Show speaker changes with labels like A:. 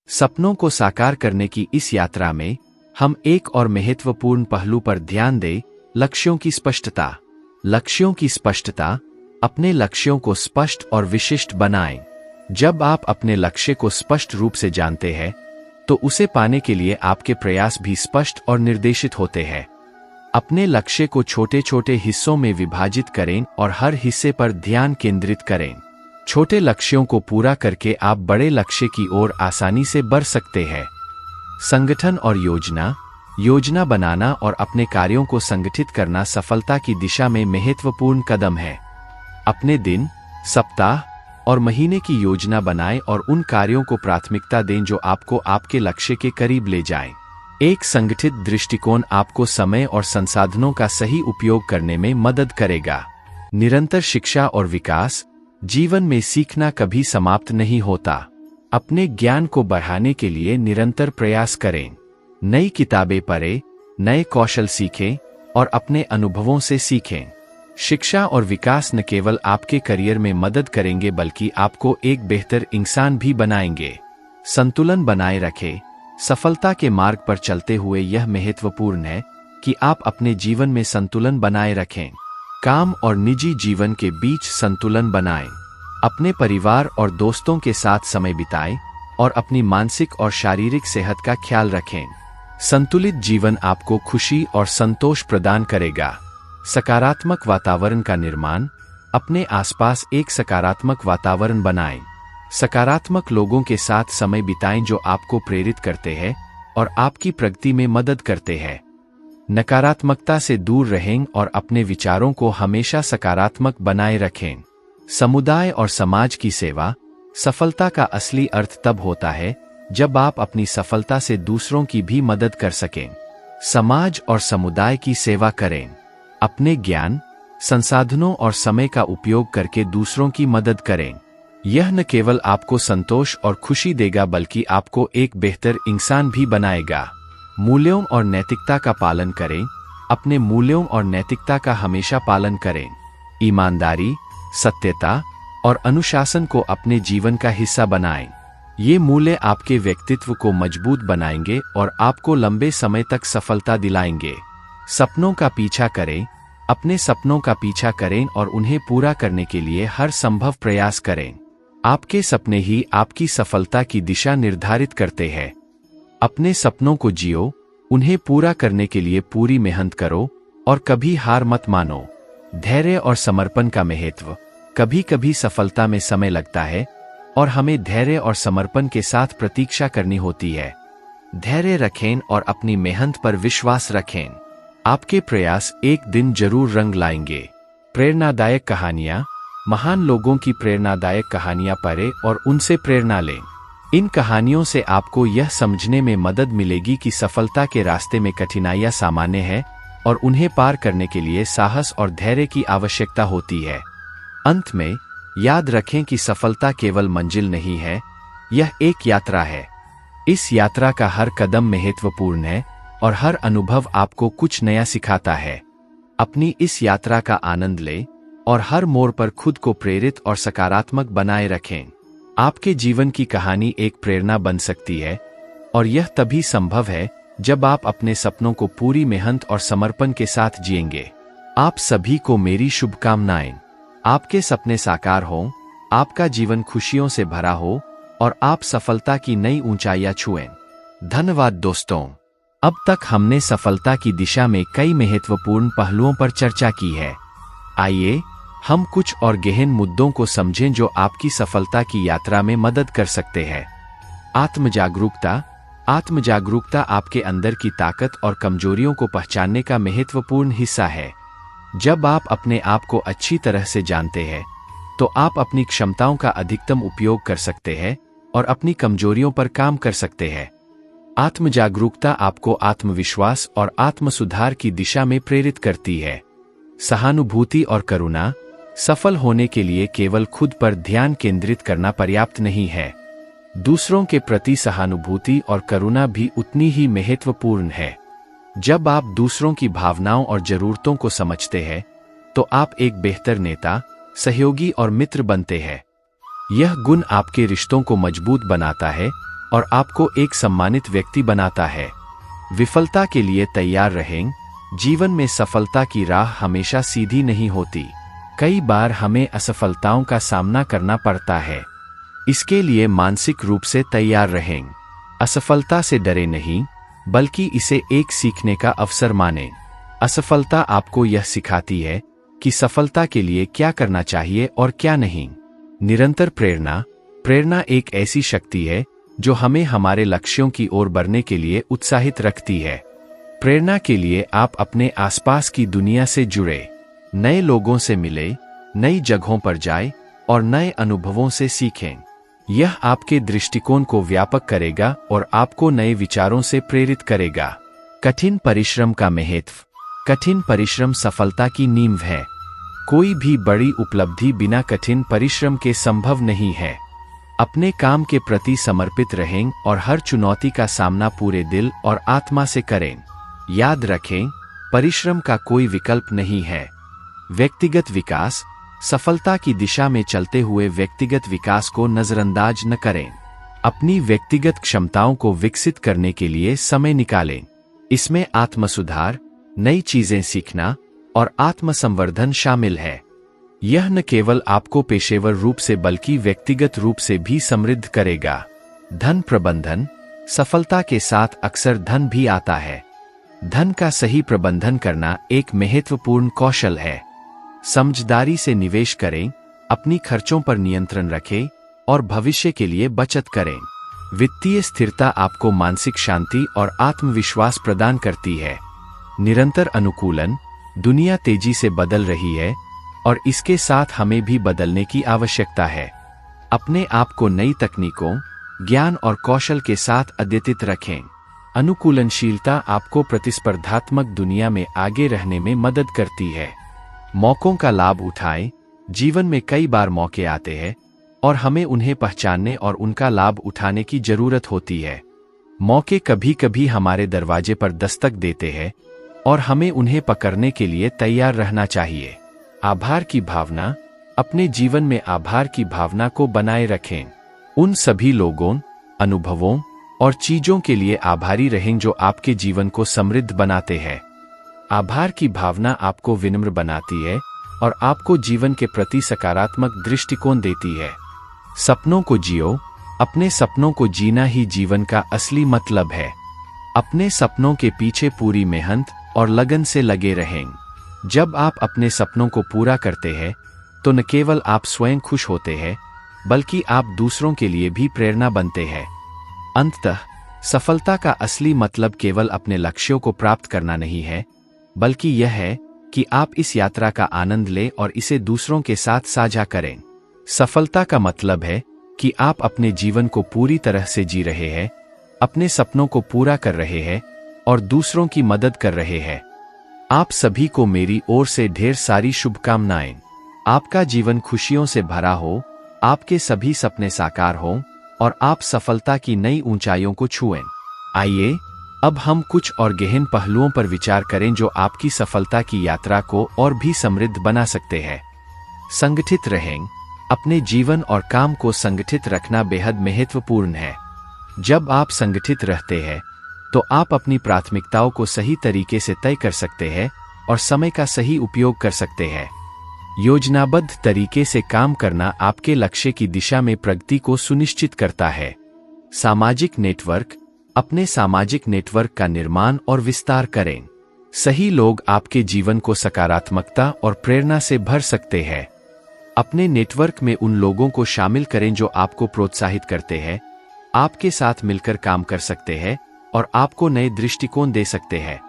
A: सपनों को साकार करने की इस यात्रा में हम एक और महत्वपूर्ण पहलू पर ध्यान दें, लक्ष्यों की स्पष्टता। लक्ष्यों की स्पष्टता। अपने लक्ष्यों को स्पष्ट और विशिष्ट बनाएं। जब आप अपने लक्ष्य को स्पष्ट रूप से जानते हैं, तो उसे पाने के लिए आपके प्रयास भी स्पष्ट और निर्देशित होते हैं। अपने लक्ष्य को छोटे छोटे हिस्सों में विभाजित करें और हर हिस्से पर ध्यान केंद्रित करें। छोटे लक्ष्यों को पूरा करके आप बड़े लक्ष्य की ओर आसानी से बढ़ सकते हैं। संगठन और योजना बनाना और अपने कार्यों को संगठित करना सफलता की दिशा में महत्वपूर्ण कदम है। अपने दिन, सप्ताह और महीने की योजना बनाएं और उन कार्यों को प्राथमिकता दें जो आपको आपके लक्ष्य के करीब ले जाएं। एक संगठित दृष्टिकोण आपको समय और संसाधनों का सही उपयोग करने में मदद करेगा। निरंतर शिक्षा और विकास। जीवन में सीखना कभी समाप्त नहीं होता। अपने ज्ञान को बढ़ाने के लिए निरंतर प्रयास करें। नई किताबें पढ़ें, नए कौशल सीखें और अपने अनुभवों से सीखें। शिक्षा और विकास न केवल आपके करियर में मदद करेंगे बल्कि आपको एक बेहतर इंसान भी बनाएंगे। संतुलन बनाए रखें। सफलता के मार्ग पर चलते हुए यह महत्वपूर्ण है कि आप अपने जीवन में संतुलन बनाए रखें। काम और निजी जीवन के बीच संतुलन बनाएं। अपने परिवार और दोस्तों के साथ समय बिताएं और अपनी मानसिक और शारीरिक सेहत का ख्याल रखें। संतुलित जीवन आपको खुशी और संतोष प्रदान करेगा। सकारात्मक वातावरण का निर्माण। अपने आसपास एक सकारात्मक वातावरण बनाएं। सकारात्मक लोगों के साथ समय बिताएं जो आपको प्रेरित करते हैं और आपकी प्रगति में मदद करते हैं। नकारात्मकता से दूर रहें और अपने विचारों को हमेशा सकारात्मक बनाए रखें। समुदाय और समाज की सेवा। सफलता का असली अर्थ तब होता है जब आप अपनी सफलता से दूसरों की भी मदद कर सकें। समाज और समुदाय की सेवा करें। अपने ज्ञान, संसाधनों और समय का उपयोग करके दूसरों की मदद करें। यह न केवल आपको संतोष और खुशी देगा बल्कि आपको एक बेहतर इंसान भी बनाएगा। मूल्यों और नैतिकता का पालन करें। अपने मूल्यों और नैतिकता का हमेशा पालन करें। ईमानदारी, सत्यता और अनुशासन को अपने जीवन का हिस्सा बनाएं। ये मूल्य आपके व्यक्तित्व को मजबूत बनाएंगे और आपको लंबे समय तक सफलता दिलाएंगे। सपनों का पीछा करें। अपने सपनों का पीछा करें और उन्हें पूरा करने के लिए हर संभव प्रयास करें। आपके सपने ही आपकी सफलता की दिशा निर्धारित करते हैं। अपने सपनों को जियो, उन्हें पूरा करने के लिए पूरी मेहनत करो और कभी हार मत मानो। धैर्य और समर्पण का महत्व। कभी कभी सफलता में समय लगता है और हमें धैर्य और समर्पण के साथ प्रतीक्षा करनी होती है। धैर्य रखें और अपनी मेहनत पर विश्वास रखें। आपके प्रयास एक दिन जरूर रंग लाएंगे। प्रेरणादायक कहानियां। महान लोगों की प्रेरणादायक कहानियां पढ़ें और उनसे प्रेरणा लें। इन कहानियों से आपको यह समझने में मदद मिलेगी कि सफलता के रास्ते में कठिनाइयां सामान्य है और उन्हें पार करने के लिए साहस और धैर्य की आवश्यकता होती है। अंत में याद रखें कि सफलता केवल मंजिल नहीं है, यह एक यात्रा है। इस यात्रा का हर कदम महत्वपूर्ण है और हर अनुभव आपको कुछ नया सिखाता है। अपनी इस यात्रा का आनंद लें और हर मोड़ पर खुद को प्रेरित और सकारात्मक बनाए रखें। आपके जीवन की कहानी एक प्रेरणा बन सकती है और यह तभी संभव है जब आप अपने सपनों को पूरी मेहनत और समर्पण के साथ जिएंगे। आप सभी को मेरी शुभकामनाएं। आपके सपने साकार हों, आपका जीवन खुशियों से भरा हो और आप सफलता की नई ऊंचाइयां छुएं। धन्यवाद दोस्तों। अब तक हमने सफलता की दिशा में कई महत्वपूर्ण पहलुओं पर चर्चा की है। आइए हम कुछ और गहन मुद्दों को समझें जो आपकी सफलता की यात्रा में मदद कर सकते हैं। आत्मजागरूकता। आत्मजागरूकता आपके अंदर की ताकत और कमजोरियों को पहचानने का महत्वपूर्ण हिस्सा है। जब आप अपने आप को अच्छी तरह से जानते हैं, तो आप अपनी क्षमताओं का अधिकतम उपयोग कर सकते हैं और अपनी कमजोरियों पर काम कर सकते हैं। आत्मजागरूकता आपको आत्मविश्वास और आत्मसुधार की दिशा में प्रेरित करती है। सहानुभूति और करुणा। सफल होने के लिए केवल खुद पर ध्यान केंद्रित करना पर्याप्त नहीं है। दूसरों के प्रति सहानुभूति और करुणा भी उतनी ही महत्वपूर्ण है। जब आप दूसरों की भावनाओं और जरूरतों को समझते हैं, तो आप एक बेहतर नेता, सहयोगी और मित्र बनते हैं। यह गुण आपके रिश्तों को मजबूत बनाता है और आपको एक सम्मानित व्यक्ति बनाता है। विफलता के लिए तैयार रहें। जीवन में सफलता की राह हमेशा सीधी नहीं होती। कई बार हमें असफलताओं का सामना करना पड़ता है। इसके लिए मानसिक रूप से तैयार रहें। असफलता से डरे नहीं, बल्कि इसे एक सीखने का अवसर मानें। असफलता आपको यह सिखाती है कि सफलता के लिए क्या करना चाहिए और क्या नहीं। निरंतर प्रेरणा एक ऐसी शक्ति है जो हमें हमारे लक्ष्यों की ओर बढ़ने के लिए उत्साहित रखती है। प्रेरणा के लिए आप अपने आसपास की दुनिया से जुड़े, नए लोगों से मिले, नई जगहों पर जाएं और नए अनुभवों से सीखें। यह आपके दृष्टिकोण को व्यापक करेगा और आपको नए विचारों से प्रेरित करेगा। कठिन परिश्रम का महत्व। कठिन परिश्रम सफलता की नींव है। कोई भी बड़ी उपलब्धि बिना कठिन परिश्रम के संभव नहीं है। अपने काम के प्रति समर्पित रहें और हर चुनौती का सामना पूरे दिल और आत्मा से करें। याद रखें, परिश्रम का कोई विकल्प नहीं है। व्यक्तिगत विकास। सफलता की दिशा में चलते हुए व्यक्तिगत विकास को नजरअंदाज न करें। अपनी व्यक्तिगत क्षमताओं को विकसित करने के लिए समय निकालें। इसमें आत्मसुधार, नई चीजें सीखना और आत्मसंवर्धन शामिल है। यह न केवल आपको पेशेवर रूप से बल्कि व्यक्तिगत रूप से भी समृद्ध करेगा। धन प्रबंधन। सफलता के साथ अक्सर धन भी आता है। धन का सही प्रबंधन करना एक महत्वपूर्ण कौशल है। समझदारी से निवेश करें, अपनी खर्चों पर नियंत्रण रखें और भविष्य के लिए बचत करें। वित्तीय स्थिरता आपको मानसिक शांति और आत्मविश्वास प्रदान करती है। निरंतर अनुकूलन। दुनिया तेजी से बदल रही है और इसके साथ हमें भी बदलने की आवश्यकता है। अपने आप को नई तकनीकों, ज्ञान और कौशल के साथ अद्यतित रखें। अनुकूलनशीलता आपको प्रतिस्पर्धात्मक दुनिया में आगे रहने में मदद करती है। मौकों का लाभ उठाएं। जीवन में कई बार मौके आते हैं और हमें उन्हें पहचानने और उनका लाभ उठाने की जरूरत होती है। मौके कभी कभी हमारे दरवाजे पर दस्तक देते हैं और हमें उन्हें पकड़ने के लिए तैयार रहना चाहिए। आभार की भावना। अपने जीवन में आभार की भावना को बनाए रखें। उन सभी लोगों, अनुभवों और चीजों के लिए आभारी रहें जो आपके जीवन को समृद्ध बनाते हैं। आभार की भावना आपको विनम्र बनाती है और आपको जीवन के प्रति सकारात्मक दृष्टिकोण देती है। सपनों को जियो। अपने सपनों को जीना ही जीवन का असली मतलब है। अपने सपनों के पीछे पूरी मेहनत और लगन से लगे रहें। जब आप अपने सपनों को पूरा करते हैं तो न केवल आप स्वयं खुश होते हैं, बल्कि आप दूसरों के लिए भी प्रेरणा बनते हैं। अंततः सफलता का असली मतलब केवल अपने लक्ष्यों को प्राप्त करना नहीं है, बल्कि यह है कि आप इस यात्रा का आनंद लें और इसे दूसरों के साथ साझा करें। सफलता का मतलब है कि आप अपने जीवन को पूरी तरह से जी रहे हैं, अपने सपनों को पूरा कर रहे हैं और दूसरों की मदद कर रहे हैं। आप सभी को मेरी ओर से ढेर सारी शुभकामनाएं। आपका जीवन खुशियों से भरा हो, आपके सभी सपने साकार हों और आप सफलता की नई ऊंचाइयों को छुएं। आइए अब हम कुछ और गहन पहलुओं पर विचार करें जो आपकी सफलता की यात्रा को और भी समृद्ध बना सकते हैं। संगठित रहें। अपने जीवन और काम को संगठित रखना बेहद महत्वपूर्ण है। जब आप संगठित रहते हैं तो आप अपनी प्राथमिकताओं को सही तरीके से तय कर सकते हैं और समय का सही उपयोग कर सकते हैं। योजनाबद्ध तरीके से काम करना आपके लक्ष्य की दिशा में प्रगति को सुनिश्चित करता है। सामाजिक नेटवर्क। अपने सामाजिक नेटवर्क का निर्माण और विस्तार करें। सही लोग आपके जीवन को सकारात्मकता और प्रेरणा से भर सकते हैं। अपने नेटवर्क में उन लोगों को शामिल करें जो आपको प्रोत्साहित करते हैं, आपके साथ मिलकर काम कर सकते हैं और आपको नए दृष्टिकोण दे सकते हैं।